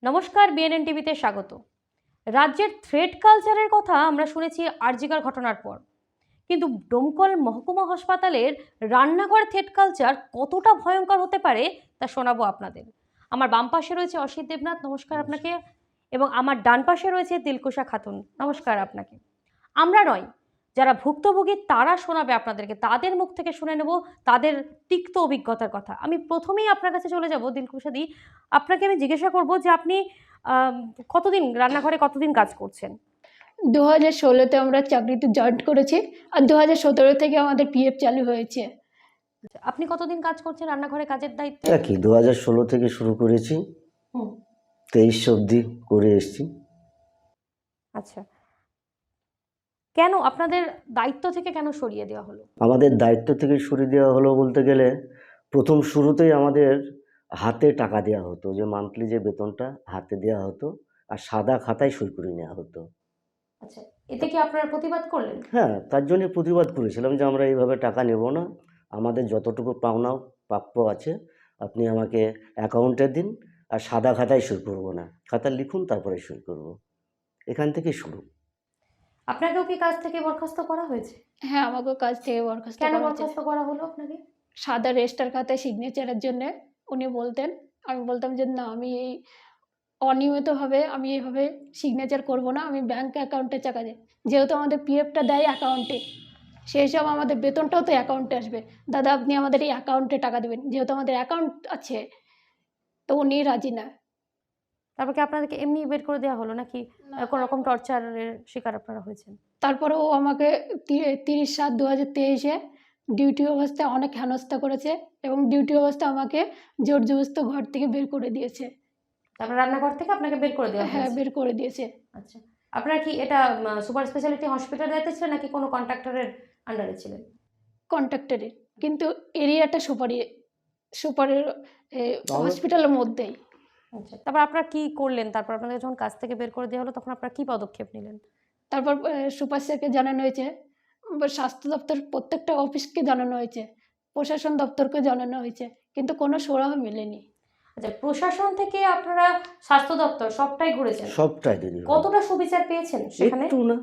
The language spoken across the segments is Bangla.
নমস্কার, বিএনএন টিভিতে স্বাগত। রাজ্যের থ্রেড কালচারের কথা আমরা শুনেছি আরজিকর ঘটনার পর, কিন্তু ডোমকল মহকুমা হাসপাতালের রান্নাঘর থ্রেড কালচার কতটা ভয়ঙ্কর হতে পারে তা শোনাবো আপনাদের। আমার বাম পাশে রয়েছে অসিত দেবনাথ, নমস্কার আপনাকে, এবং আমার ডান পাশে রয়েছে দিলকুশা খাতুন, নমস্কার আপনাকে। আমরা নয়, যারা ভুক্তভোগী তারা শোনাবে আপনাদেরকে, তাদের মুখ থেকে শুনে নেব তাদের তিক্ত অভিজ্ঞতার কথা। আমি প্রথমেই আপনার কাছে চলে যাব দিলকুশা দি, আপনাকে আমি জিজ্ঞাসা করব যে আপনি কতদিন রান্নাঘরে কতদিন কাজ করছেন? 2016-তে আমরা চাকরিতে জয়েন করেছি, আর 2017 থেকে আমাদের পিএফ চালু হয়েছে। আপনি কতদিন কাজ করছেন রান্নাঘরে কাজের দায়িত্বে? একই 2016 থেকে শুরু করেছি, 23 অবধি করে এসেছি। আচ্ছা, কেন আপনাদের দায়িত্ব থেকে কেন সরিয়ে দেওয়া হলো? আমাদের দায়িত্ব থেকে সরিয়ে দেওয়া হলো বলতে গেলে, প্রথম শুরুতেই আমাদের হাতে টাকা দেওয়া হতো, যে মান্থলি যে বেতনটা হাতে দেওয়া হতো, আর সাদা খাতায় সই করে নেওয়া হতো। আচ্ছা, এতে কি আপনারা প্রতিবাদ করলেন? হ্যাঁ, তার জন্য প্রতিবাদ করেছিলাম যে আমরা এইভাবে টাকা নেব না, আমাদের যতটুকু পাওনা প্রাপ্য আছে আপনি আমাকে অ্যাকাউন্টে দিন, আর সাদা খাতায় সই করবো না, খাতা লিখুন তারপরে সই করব। এখান থেকে শুরু। আপনাকেও কি কাজ থেকে বরখাস্ত করা হয়েছে? হ্যাঁ, আমাকেও কাজ থেকে বরখাস্ত কেন করা হয়েছে। বরখাস্ত করা হলো আপনাকে? সাদা রেজিস্টার খাতায় সিগনেচারের জন্য উনি বলতেন, আমি বলতাম যে না, আমি এই অনিয়মিতভাবে আমি এইভাবে সিগনেচার করব না, আমি ব্যাংক অ্যাকাউন্টে টাকা দিই। যেহেতু আমাদের পিএফটা দেয় অ্যাকাউন্টে, সেই সব আমাদের বেতনটাও তো অ্যাকাউন্টে আসবে। দাদা, আপনি আমাদের এই অ্যাকাউন্টে টাকা দেবেন, যেহেতু আমাদের অ্যাকাউন্ট আছে। তো উনি রাজি না। তারপর কি আপনাদেরকে এমনি বের করে দেওয়া হলো, নাকি কোনো রকম টর্চারের শিকার আপনারা হয়েছেন? তারপরে ও আমাকে 30/7/2023-এ ডিউটি অবস্থায় অনেক হেনস্থা করেছে, এবং ডিউটি অবস্থায় আমাকে জোর জবরদস্ত ঘর থেকে বের করে দিয়েছে। তারপর রান্নাঘর থেকে আপনাকে বের করে দেওয়া হ্যাঁ, হয়েছে? বের করে দিয়েছে। আচ্ছা, আপনার কি এটা সুপার স্পেশালিটি হসপিটাল দায়িত্বে ছিলেন নাকি কোনো কন্ট্রাক্টরের আন্ডারে ছিলেন? কন্ট্রাক্টরে, কিন্তু এরিয়াটা সুপারের হসপিটালের মধ্যেই। আচ্ছা, তারপর আপনারা কি করলেন? তারপর আপনাদের যখন কাজ থেকে বের করে দেওয়া হলো তখন আপনারা কি পদক্ষেপ নিলেন? তারপর সুপার স্যারকে জানানো হয়েছে, বা স্বাস্থ্য দপ্তর প্রত্যেকটা অফিসকে জানানো হয়েছে, প্রশাসন দপ্তরকে জানানো হয়েছে, কিন্তু কোনো সুরাহা মেলেনি। আচ্ছা, প্রশাসন থেকে আপনারা স্বাস্থ্য দপ্তর সবটাই ঘুরেছেন? সবটাই দেরি হয়। কতটা সুবিচার পেয়েছেন সেখানে? একটু না।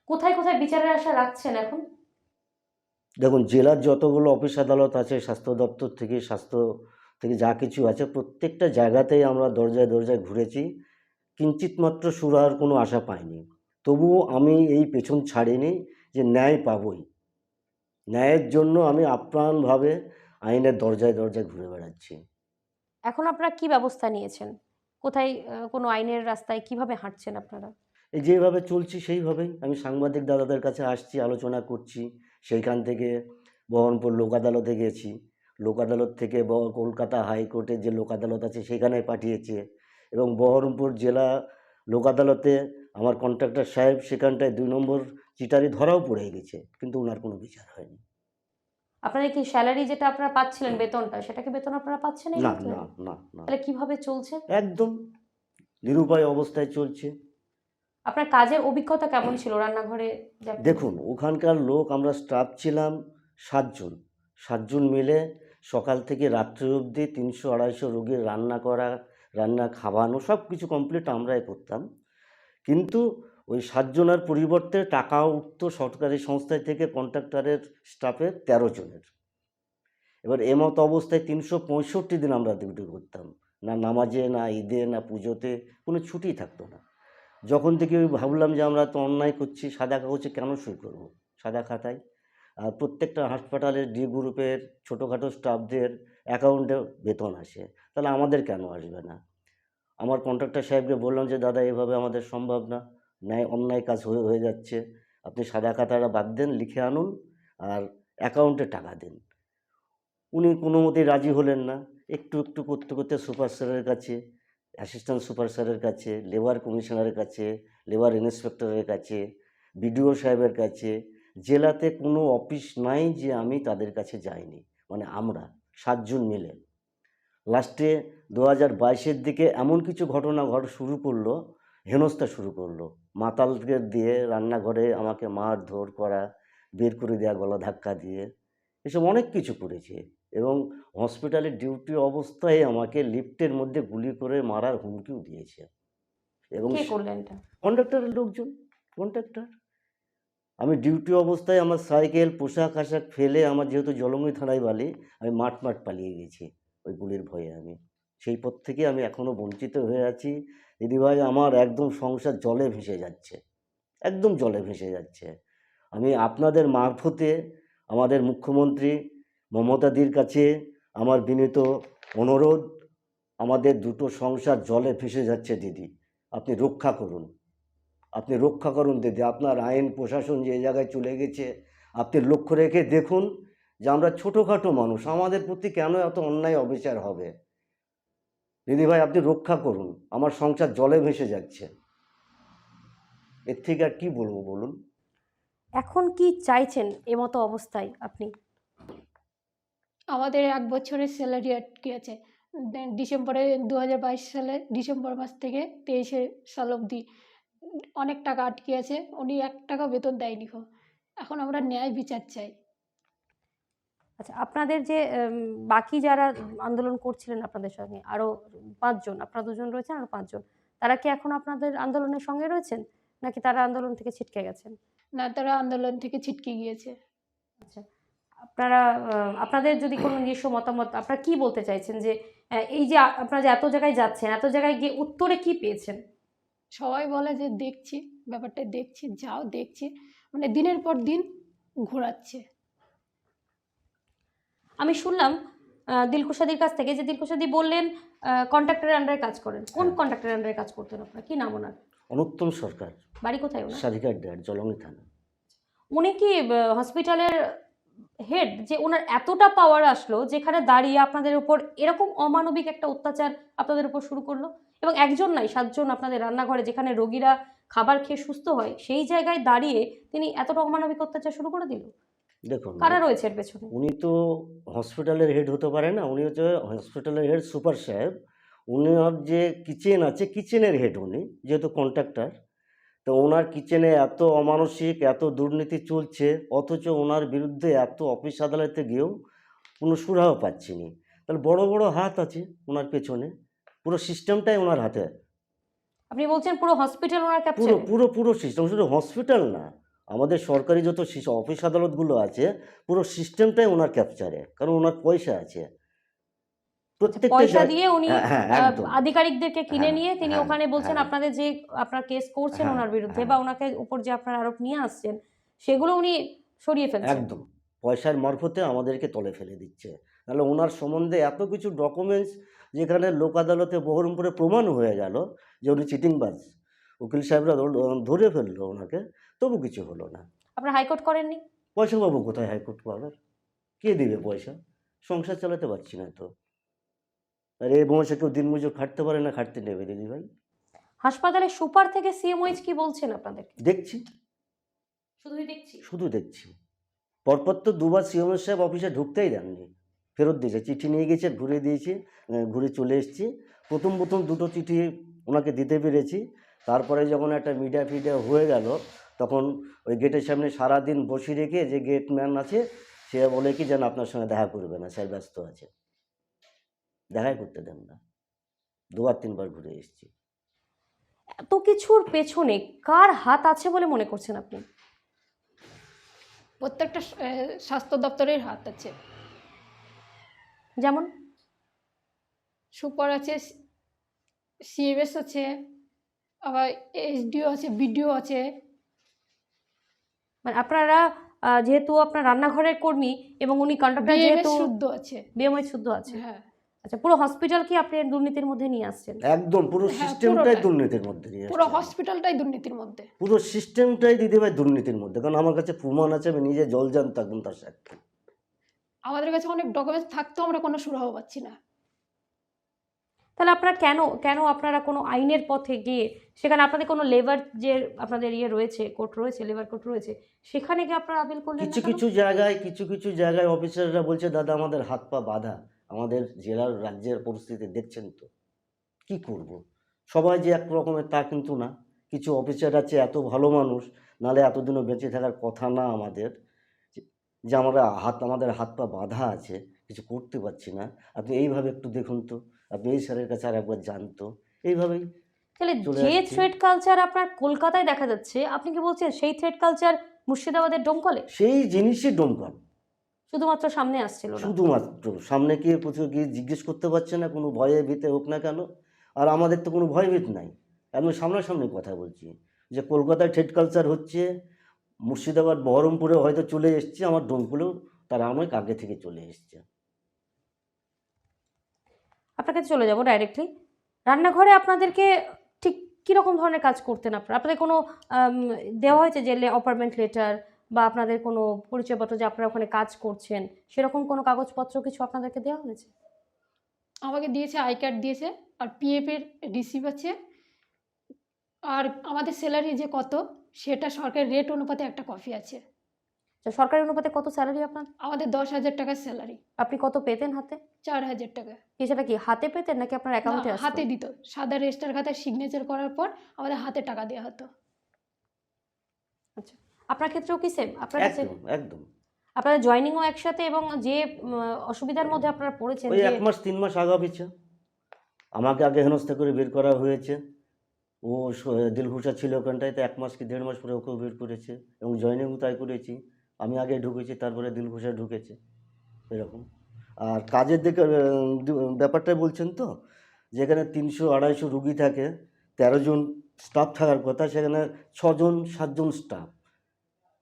কোথায় কোথায় বিচারের আশা রাখছেন এখন? দেখুন, জেলার যতগুলো অফিস আদালত আছে, স্বাস্থ্য দপ্তর থেকে যা কিছু আছে, প্রত্যেকটা জায়গাতেই আমরা দরজায় দরজায় ঘুরেছি, কিঞ্চিত মাত্র সুরাহার কোনো আশা পাইনি। তবুও আমি এই পেছন ছাড়িনি, যে ন্যায় পাবই। ন্যায়ের জন্য আমি আপ্রাণভাবে আইনের দরজায় দরজায় ঘুরে বেড়াচ্ছি। এখন আপনারা কি ব্যবস্থা নিয়েছেন? কোথায় কোনো আইনের রাস্তায় কিভাবে হাঁটছেন আপনারা? এই যেভাবে চলছি সেইভাবেই। আমি সাংবাদিক দাদাদের কাছে আসছি, আলোচনা করছি। সেইখান থেকে বহরমপুর লোক আদালতে গেছি, লোক আদালত থেকে কলকাতা হাইকোর্টের যে লোক আদালত আছে সেখানে পাঠিয়েছে, এবং বহরমপুর জেলা লোক আদালতে আমার কন্ট্রাক্টর সাহেব সেখানটায় 2 নম্বর চিটারি ধরাও পড়ে গেছে, কিন্তু ওনার কোনো বিচার হয়নি। আপনাদের কি স্যালারি যেটা আপনারা পাচ্ছিলেন বেতনটা, সেটা কি বেতন আপনারা পাচ্ছেন এই না মুহূর্তে? না না না, তাহলে কিভাবে চলছে? একদম নিরুপায় অবস্থায় চলছে। আপনার কাজের অভিজ্ঞতা কেমন ছিল রান্নাঘরে? দেখুন, ওখানকার লোক, আমরা স্টাফ ছিলাম 7 জন। 7 জন মিলে সকাল থেকে রাত্রি অবধি 300-250 রোগীর রান্না করা, রান্না খাওয়ানো সব কিছু কমপ্লিট আমরাই করতাম। কিন্তু ওই 7 জনের পরিবর্তে টাকাও উঠতো সরকারি সংস্থায় থেকে কন্ট্রাক্টরের স্টাফের 13 জনের। এবার এমত অবস্থায় 365 দিন আমরা ডিউটি করতাম, না নামাজে, না ঈদে, না পুজোতে কোনো ছুটি থাকতো না। যখন থেকে ভাবলাম যে আমরা তো অন্যায় করছি, সাদা কাগজে কেন সই করব, সাদা খাতায়। আর প্রত্যেকটা হাসপাতালের ডি গ্রুপের ছোটোখাটো স্টাফদের অ্যাকাউন্টে বেতন আসে, তাহলে আমাদের কেন আসবে না? আমার কন্ট্রাক্টর সাহেবকে বললাম যে দাদা, এভাবে আমাদের সম্ভব না, অন্যায় কাজ হয়ে যাচ্ছে, আপনি সাদা খাতাটা বাদ দেন, লিখে আনুন আর অ্যাকাউন্টে টাকা দিন। উনি কোনো মতেই রাজি হলেন না। একটু একটু করতে করতে সুপার স্যারের কাছে, অ্যাসিস্ট্যান্ট সুপার স্যারের কাছে, লেবার কমিশনারের কাছে, লেবার ইন্সপেক্টরের কাছে, বিডিও সাহেবের কাছে, জেলাতে কোনো অফিস নাই যে আমি তাদের কাছে যাইনি। মানে আমরা 7 জন মিলে লাস্টে 2022-এর দিকে এমন কিছু ঘটনা শুরু করলো, হেনস্থা শুরু করলো। মাতালকে দিয়ে রান্নাঘরে আমাকে মারধর করা, বের করে দেওয়া গলা ধাক্কা দিয়ে, এসব অনেক কিছু করেছে। এবং হসপিটালে ডিউটি অবস্থায় আমাকে লিফটের মধ্যে গুলি করে মারার হুমকিও দিয়েছে। এবং কে করলেন এটা? কন্ডাক্টরের লোকজন, কন্ডাক্টর। আমি ডিউটি অবস্থায় আমার সাইকেল, পোশাক আশাক ফেলে, আমার যেহেতু জলঙ্গি থানায় বাড়ি, আমি মাঠ পালিয়ে গেছি ওই গুলির ভয়ে। আমি সেই পর থেকে আমি এখনও বঞ্চিত হয়ে আছি। দিদিভাই, আমার একদম সংসার জলে ভেসে যাচ্ছে, একদম জলে ভেসে যাচ্ছে। আমি আপনাদের মারফতে আমাদের মুখ্যমন্ত্রী মমতাদির কাছে আমার বিনীত অনুরোধ, আমাদের দুটো সংসার জলে ভেসে যাচ্ছে দিদি, আপনি রক্ষা করুন, আপনি রক্ষা করুন দিদি। আপনার আইন প্রশাসন যে জায়গায় চলে গেছে, আপনি লক্ষ্য রেখে দেখুন যে আমরা ছোটোখাটো মানুষ, আমাদের প্রতি কেন এত অন্যায় অবিচার হবে। দিদিভাই, আপনি রক্ষা করুন, আমার সংসার জলে ভেসে যাচ্ছে। এর থেকে আর কী বলবো বলুন। এখন কি চাইছেন এমতো অবস্থায় আপনি? আমাদের 1 বছরের স্যালারি আটকে আছে। ডিসেম্বরে 2022 সালে ডিসেম্বর মাস থেকে 23 সাল অবধি অনেক টাকা আটকে আছে। উনি 1 টাকা বেতন দেয়নি গো। এখন আমরা ন্যায় বিচার চাই। আচ্ছা, আপনাদের যে বাকি যারা আন্দোলন করছিলেন আপনাদের সঙ্গে, আরো 5 জন, আপনারা 2 জন রয়েছেন, আরো 5 জন, তারা কি এখন আপনাদের আন্দোলনের সঙ্গে রয়েছেন, নাকি তারা আন্দোলন থেকে ছিটকে গেছেন? না, তারা আন্দোলন থেকে ছিটকে গিয়েছে। আচ্ছা, আপনারা আপনাদের যদি কোনো নিজস্ব মতামত, আপনারা কি বলতে চাইছেন যে এই যে আপনারা যে এত জায়গায় যাচ্ছেন, এত জায়গায় গিয়ে উত্তরে কি পেয়েছেন? সবাই বলে যে দেখছি, ব্যাপারটা দেখছি, যাও দেখছি। মানে দিনের পর দিন ঘোরাচ্ছে। আমি শুনলাম দিলকুশাদির কাছ থেকে যে দিলকুশাদি বললেন কন্ট্রাক্টরের আন্ডারে কাজ করেন। কোন হ্যাঁ। কন্ট্রাক্টরের আন্ডারে কাজ করতেন আপনারা? কি নাম ওনার? অনুত্তম সরকার, বাড়ি কোথায় ওনার? স্বাধিকার ডেট, জলঙ্গি থানা। উনি কি হসপিটালের হেড, যে ওনার এতটা পাওয়ার আসলো যেখানে দাঁড়িয়ে আপনাদের উপর এরকম অমানবিক একটা অত্যাচার আপনাদের উপর শুরু করলো? এবং একজন নাই, 7 জন আপনাদের রান্নাঘরে, যেখানে রোগীরা খাবার খেয়ে সুস্থ হয়, সেই জায়গায় দাঁড়িয়ে তিনি এতটা অমানবিক অত্যাচার শুরু করে দিল। দেখুন, কারা রয়েছে এর পেছনে? উনি তো হসপিটালের হেড হতে পারে না, উনি হচ্ছে হসপিটালের হেড সুপার সাহেব। উনার যে কিচেন আছে, কিচেনের হেড উনি, যেহেতু কন্ট্রাক্টর। তো ওনার কিচেনে এত অমানসিক, এত দুর্নীতি চলছে, অথচ ওনার বিরুদ্ধে এত অফিস আদালতে গিয়েও কোনো সুরাহা পাচ্ছি নি। তাহলে বড় বড় হাত আছে ওনার পেছনে, পুরো সিস্টেমটাই ওনার হাতে। আপনি বলছেন পুরো হসপিটাল ওনার পুরো ক্যাপচারে? পুরো পুরো সিস্টেম, শুধু হসপিটাল না, আমাদের সরকারি যত অফিস আদালতগুলো আছে, পুরো সিস্টেমটাই ওনার ক্যাপচারে, কারণ ওনার পয়সা আছে প্রত্যেকটা পয়সা দিয়ে উনি হ্যাঁ হ্যাঁ, একদম। আধিকারিকদেরকে কিনে হ্যাঁ নিয়ে তিনি হ্যাঁ ওখানে বলছেন হ্যাঁ আপনাদের যে আপনার কেস করছেন হ্যাঁ ওনার বিরুদ্ধে, হ্যাঁ, বা ওনাকে উপর যে আপনার আরোপ নিয়ে আসছেন, সেগুলো উনি সরিয়ে ফেলছেন। একদম পয়সার মারফতে আমাদেরকে তলে ফেলে দিচ্ছে। নাহলে ওনার সম্বন্ধে এত কিছু ডকুমেন্টস, যেখানে লোক আদালতে বহরমপুরে প্রমাণ হয়ে গেল যে উনি চিটিংবাজ, উকিল সাহেবরা ধরে ফেললো ওনাকে, তবু কিছু হলো না। আপনারা হাইকোর্ট করেননি? পয়সা পাবো কোথায় হাইকোর্ট পাওয়ার? কে দিবে পয়সা? সংসার চালাতে পারছি না তো। আর এই বয়সে কেউ দিনমজুর খাটতে পারে না, খাটতে নেবে দিদি ভাই? হাসপাতালে সুপার থেকে সিএমওইচ কি বলছেন আপনাদেরকে? দেখছি, শুধুই দেখছি। শুধু দেখছি। পরপর তো দুবার সিএমও সাহেব অফিসে ঢুকতেই দেননি, ফেরত দিয়েছে। চিঠি নিয়ে গেছে, ঘুরে দিয়েছি, ঘুরে চলে এসেছি। প্রথম দুটো চিঠি ওনাকে দিতে পেরেছি। তারপরে যখন একটা মিডিয়া ফিডিয়া হয়ে গেল, তখন ওই গেটের সামনে সারাদিন বসিয়ে রেখে যে গেটম্যান আছে, সে বলে কি যেন আপনার সঙ্গে দেখা করবে না, স্যার ব্যস্ত আছে, দেখাই করতে দেন না। 2-3 বার ঘুরে এসেছি। এত কিছুর পেছনে কার হাত আছে বলে মনে করছেন আপনি? প্রত্যেকটা স্বাস্থ্য দপ্তরের হাত আছে। যেমন? সুপার আছে, সিএমএস আছে, আবার এসডিও আছে, বিডিও আছে। মানে আপনারা যেহেতু আপনার রান্নাঘরের কর্মী এবং উনি কন্ট্রাক্টর, বিএমএস যেহেতু শুদ্ধ আছে। বিএমওইচ শুদ্ধ আছে। হ্যাঁ আচ্ছা, পুরো হসপিটাল কি আপনি দুর্নীতির মধ্যে নিয়ে আসছেন? একদম পুরো হ্যাঁ, সিস্টেমটাই পুরোটাই। দুর্নীতির মধ্যে নিয়ে পুরো আসছে। হসপিটালটাই দুর্নীতির মধ্যে। পুরো সিস্টেমটাই দিদিভাই দুর্নীতির মধ্যে, কারণ আমার কাছে প্রমাণ আছে, আমি নিজে জলজান্ত একদম তার সাক্ষী। আমাদের কাছে অনেক ডকুমেন্টস থাকতেও আমরা কোনো সুরাহা পাচ্ছি না। তাহলে আপনারা কেন আপনারা কোনো আইনের পথে গিয়ে, সেখানে আপনাদের কোনো লেবার, যে আপনাদের রয়েছে, কোর্ট রয়েছে, লেবার কোর্ট রয়েছে, সেখানে গিয়ে আপনারা আপিল করলেন না কিছু কেন? কিছু জায়গায় অফিসাররা বলছে দাদা আমাদের হাত পা বাঁধা, আমাদের জেলার রাজ্যের পরিস্থিতি দেখছেন তো, কি করব। সবাই যে এক রকমের তা কিন্তু না। কিছু অফিসার আছে এত ভালো মানুষ, নাহলে এতদিনও বেঁচে থাকার কথা না আমাদের, যে আমাদের হাত পা বাঁধা আছে। কিছু করতে পারছি না, আপনি এইভাবে একটু দেখুন তো, আপনি এই স্যারের কাছে আর একবার যান তো, এইভাবেই তাহলে চলে যে আসছি। থ্রেড কালচার আপনার কলকাতায় দেখা যাচ্ছে, আপনি কি বলছেন সেই থ্রেড কালচার মুর্শিদাবাদের ডোমকলে সেই জিনিসই ডোমকল, শুধুমাত্র সামনে আসছিল না? শুধুমাত্র সামনে গিয়ে কোথাও গিয়ে জিজ্ঞেস করতে পারছে না, কোনো ভয়ে ভীতে হোক না কেন। আর আমাদের তো কোনো ভয়ভীত নাই, আমি সামনাসামনি কথা বলছি যে কলকাতায় থ্রেড কালচার হচ্ছে, মুর্শিদাবাদ বহরমপুরে হয়তো চলে এসছে, আমার ডোমকলেও তারা অনেক আগে থেকে চলে এসছে। আপনার কাছে চলে যাব ডাইরেক্টলি। রান্নাঘরে আপনাদেরকে ঠিক কীরকম ধরনের কাজ করতেন আপনারা? আপনাদের কোনো আম দেওয়া হয়েছে যে অপারমেন্ট লেটার বা আপনাদের কোনো পরিচয়পত্র যে আপনারা ওখানে কাজ করছেন, সেরকম কোনো কাগজপত্র কিছু আপনাদেরকে দেওয়া হয়েছে? আমাকে দিয়েছে আই কার্ড দিয়েছে, আর পিএফের রিসিভ আছে, আর আমাদের স্যালারি যে কত সেটা সরকারি রেট অনুপাতে একটা কপি আছে। আচ্ছা, সরকারি অনুপাতে কত স্যালারি আপনার? আমাদের 10,000 টাকার স্যালারি। আপনি কত পেতেন হাতে? 4,000 টাকা। সেটা কি হাতে পেতেন নাকি আপনার না, অ্যাকাউন্টে আসতো? হাতে দিত। সাদা রেজিস্টার খাতায় সিগনেচার করার পর আমাদের হাতে টাকা দেওয়া হতো। আচ্ছা, আপনার ক্ষেত্রেও কি সেম? আপনার কাছে একদম একদম। আপনাদের জয়েনিংও একসাথে, এবং যে অসুবিধার মধ্যে আপনারা পড়েছেন ওই যে 1 মাস 3 মাস আগা পিছা আমাকে আগে হেনস্থা করে বের করা হয়েছে। ও দিলখুশা ছিল ওখানটায়, তো 1 মাস কি 1.5 মাস পরে ওকেও বের করেছে, এবং জয়েনিংও তাই করেছি। আমি আগে ঢুকেছি, তারপরে দিলখুশা ঢুকেছে, এরকম। আর কাজের দিকে ব্যাপারটা বলছেন তো, যেখানে 300-250 রুগী থাকে, 13 জন স্টাফ থাকার কথা, সেখানে 6 জন 7 জন স্টাফ,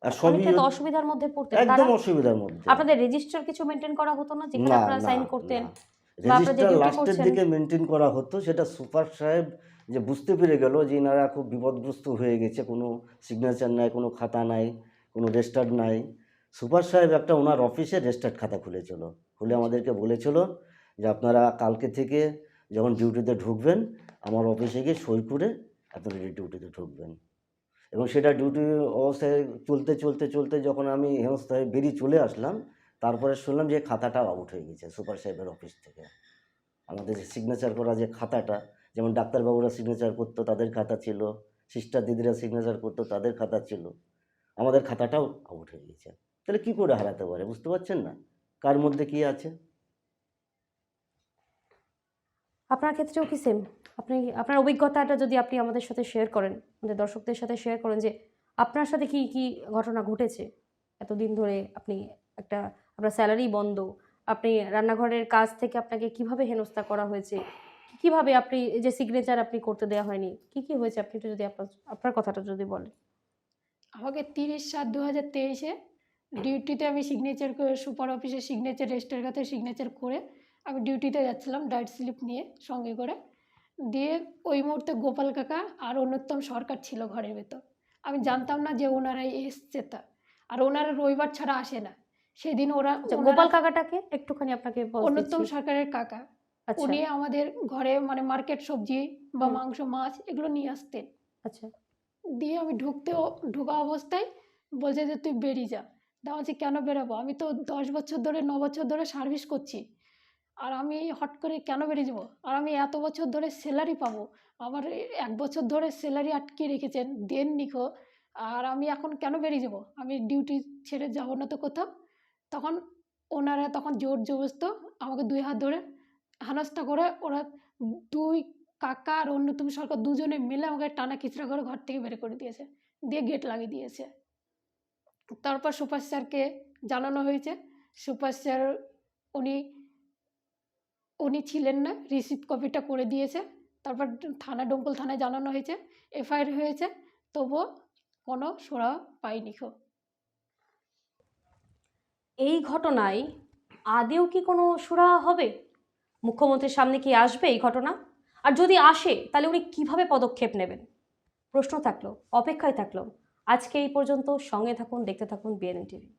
আর সবই অনেকটা তো অসুবিধার মধ্যে পড়তেন একদম তারা। অসুবিধার মধ্যে। আপনাদের রেজিস্টার কিছু মেনটেন করা হতো না, যেখানে না আপনারা না সাইন করতেন না, বা আপনারা যে রেজিস্টার ডিউটি লাস্টের করছেন? দিকে মেনটেন করা হতো, সেটা সুপার সাহেব যে বুঝতে পেরে গেল যে এনারা খুব বিপদগ্রস্ত হয়ে গেছে, কোনো সিগনেচার নাই, কোনো খাতা নাই, কোনো রেজিস্টার্ড নাই। সুপার সাহেব একটা ওনার অফিসে রেজিস্টার্ড খাতা খুলেছিল, খুলে আমাদেরকে বলেছিল যে আপনারা কালকে থেকে যখন ডিউটিতে ঢুকবেন, আমার অফিসে গিয়ে সই করে আপনারা ডিউটিতে ঢুকবেন। এবং সেটা ডিউটি অবস্থায় চলতে চলতে চলতে যখন আমি হেনস্থায় বেরিয়ে চলে আসলাম, তারপরে শুনলাম যে খাতাটা আউট হয়ে গেছে সুপার সাহেবের অফিস থেকে। আমাদের সিগনেচার করা যে খাতাটা, যেমন ডাক্তারবাবুরা সিগনেচার করতো তাদের খাতা ছিল, সিস্টার দিদিরা সিগনেচার করতো তাদের খাতা ছিল, আমাদের খাতাটাও আউট হয়ে গেছে। তাহলে কী করে হারাতে পারে, বুঝতে পারছেন না কার মধ্যে কী আছে? আপনার ক্ষেত্রেও কি সেম? আপনি আপনার অভিজ্ঞতাটা যদি আপনি আমাদের সাথে শেয়ার করেন, আমাদের দর্শকদের সাথে শেয়ার করেন যে আপনার সাথে কি কি ঘটনা ঘটেছে এতদিন ধরে। আপনি একটা, আপনার স্যালারি বন্ধ, আপনি রান্নাঘরের কাজ থেকে আপনাকে কিভাবে হেনস্থা করা হয়েছে, কিভাবে আপনি এই যে সিগনেচার আপনি করতে দেওয়া হয়নি, কি কি হয়েছে, আপনি একটু যদি আপনার আপনার কথাটা যদি বলেন। আমাকে 30/7/2023-এ ডিউটিতে আমি সিগনেচার করে, সুপার অফিসে সিগনেচার, রেজিস্টার খাতায় সিগনেচার করে আমি ডিউটিতে যাচ্ছিলাম ডায়েট স্লিপ নিয়ে সঙ্গে করে। দিয়ে ওই মুহূর্তে গোপাল কাকা আর অনুত্তম সরকার ছিল ঘরের ভেতর। আমি জানতাম না যে ওনারাই এসছে তা। আর ওনারা রবিবার ছাড়া আসে না। সেদিন আচ্ছা, ওনারা গোপাল কাকাটাকে একটুখানি আপনাকে বলতে অনুত্তম দিচ্ছি। সরকারের কাকা। আচ্ছা উনি আমাদের ঘরে মানে মার্কেট সবজি বা হুম, মাংস, মাছ এগুলো নিয়ে আসতেন। আচ্ছা দিয়ে আমি ঢোকা অবস্থায় বলছে যে তুই বেরিয়ে যা। তা বলছি কেন বেরোবো, আমি তো 10 বছর ধরে 9 বছর ধরে সার্ভিস করছি, আর আমি হট করে কেন বেরিয়ে যাবো, আর আমি এত বছর ধরে স্যালারি পাবো, আমার 1 বছর ধরে স্যালারি আটকে রেখেছেন দেন নিখো, আর আমি এখন কেন বেরিয়ে যাবো, আমি ডিউটি ছেড়ে যাবো না তো কোথাও। তখন ওনারা তখন জোর জবরদস্ত আমাকে 2 হাত ধরে হেনস্থা করে, ওরা দুই কাকা আর অন্যতম সরকার দুজনে মিলে আমাকে টানা খিচড়া করে ঘর থেকে বের করে দিয়েছে, দিয়ে গেট লাগিয়ে দিয়েছে। তারপর সুপার স্যারকে জানানো হয়েছে। সুপার স্যার উনি উনি ছিলেন না, রিসিপ্ট কপিটা করে দিয়েছে। তারপর ডোমকল থানায় জানানো হয়েছে, এফআইআর হয়েছে, তবুও কোনো সুরাহা পাইনি খো। এই ঘটনায় আদেও কি কোনো সুরাহা হবে? মুখ্যমন্ত্রীর সামনে কি আসবে এই ঘটনা? আর যদি আসে তাহলে উনি কিভাবে পদক্ষেপ নেবেন? প্রশ্ন থাকলো, অপেক্ষায় থাকলো। আজকে এই পর্যন্ত। সঙ্গে থাকুন, দেখতে থাকুন বিএনএন টিভি।